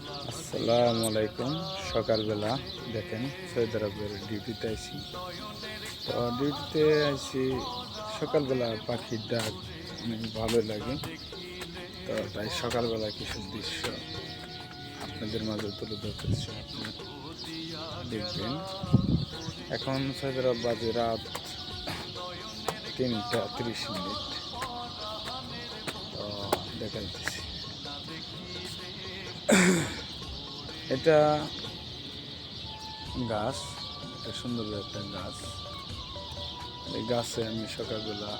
আসসালামু আলাইকুম। সকালবেলা দেখেন সৌদি আরবের ডিউটিতে আইছি। তো ডিউটিতে আইছি সকালবেলা পাখির ডাক অনেক ভালো লাগে। তো তাই সকালবেলা কিছু দৃশ্য আপনাদের মাঝে তুলে ধরতেছি, আপনি দেখবেন। এখন সৌদি আরব বাজে রাত 3:30। তো দেখাইতেছি, এটা গাছ, এটা সুন্দর একটা গাছ। এই গাছে আমি সকালবেলা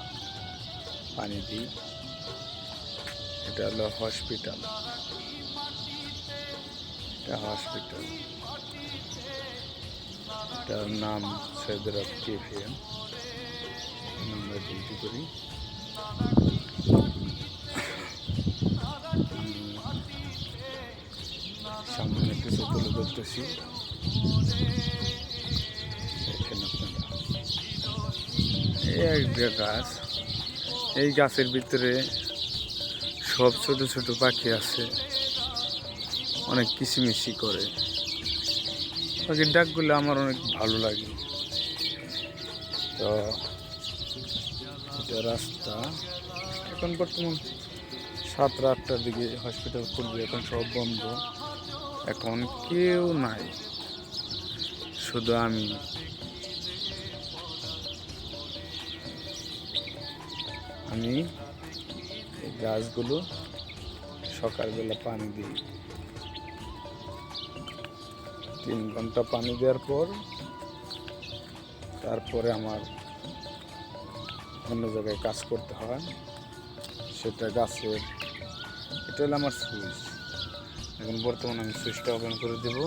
পানি দিই। এটা হলো হসপিটাল, এটা হসপিটাল, এটার নাম সৌদি আরব KFM। আমরা ডিউটি করি। সামনে কিছু তুলে ধরতেছি, দেখেন আপনারা। এই একটা গাছ, এই গাছের ভিতরে সব ছোট ছোট পাখি আছে, অনেক কিচিমিচি করে। পাখির ডাকগুলো আমার অনেক ভালো লাগে। তো এটা রাস্তা, এখন বর্তমান 7-8টার দিকে হসপিটাল খুলবে, এখন সব বন্ধ, এখন কেউ নাই, শুধু আমি। এই গাছগুলো সকালবেলা পানি দিই। 3 ঘন্টা পানি দেওয়ার পর তারপরে আমার অন্য জায়গায় কাজ করতে হয়। সেটা গাছের, এটা হলো আমার সুইচ। এখন বর্তমানে আমি সুইচটা ওপেন করে দেব।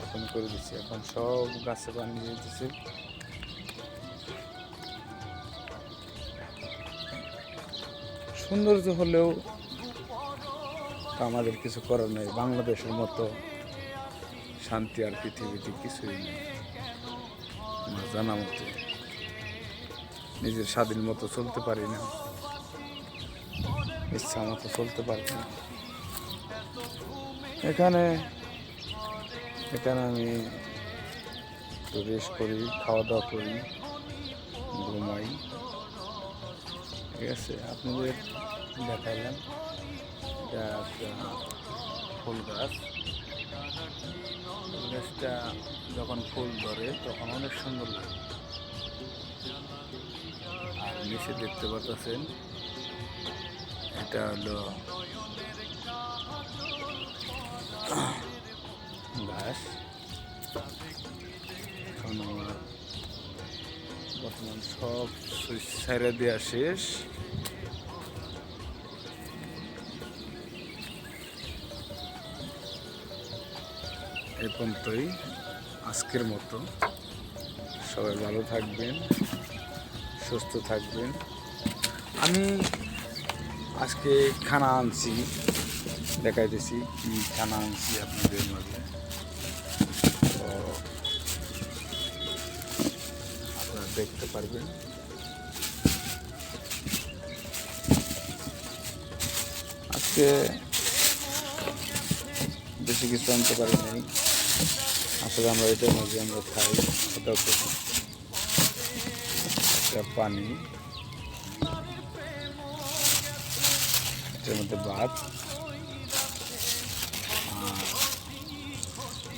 ওপেন করে দিচ্ছি, এখন সব গাছে পানি দিয়ে দিচ্ছি। সৌন্দর্য হলেও আমাদের কিছু করার নেই। বাংলাদেশের মতো শান্তি আর পৃথিবীতে কিছুই নেই। আমার জানা মতে নিজের স্বাধীন মতো চলতে পারি না, ইচ্ছা মতো চলতে পারি না। এখানে আমি একটু রেস্ট করি, খাওয়া দাওয়া করি, ঘুমাই। ঠিক আছে, আপনাদের দেখাইলাম। এটা একটা ফুল গাছ। গাছটা যখন ফুল ধরে তখন অনেক সুন্দর লাগে। আর নিচে দেখতে পাচ্ছেন, এটা হলো ঘাস। এখন আমার বর্তমান সব সুইচ ছাইড়া দেওয়া শেষ। এই পর্যন্তই আজকের মতো। সবাই ভালো থাকবেন, সুস্থ থাকবেন। আমি আজকে খানা আনছি, দেখাইতেছি কি খানা আনছি আপনাদের মাঝে। তো আপনারা দেখতে পারবেন। আজকে বেশি কিছু আনতে পারি নাই। আসলে আমরা এটার মাঝে আমরা খাই, ওটা করি। একটা পানি, এটার মধ্যে ভাত, আর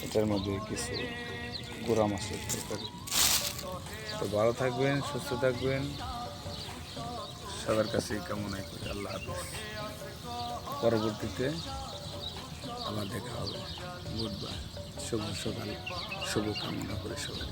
এটার মধ্যে কিছু গুঁড়া মাছের তরকারি। তো ভালো থাকবেন, সুস্থ থাকবেন, সবার কাছেই কামনাই করি। আল্লাহ হাফেজ। পরবর্তীতে আবার দেখা হবে। বুধবার শুভ সকাল, শুভ কামনা করে সবাই।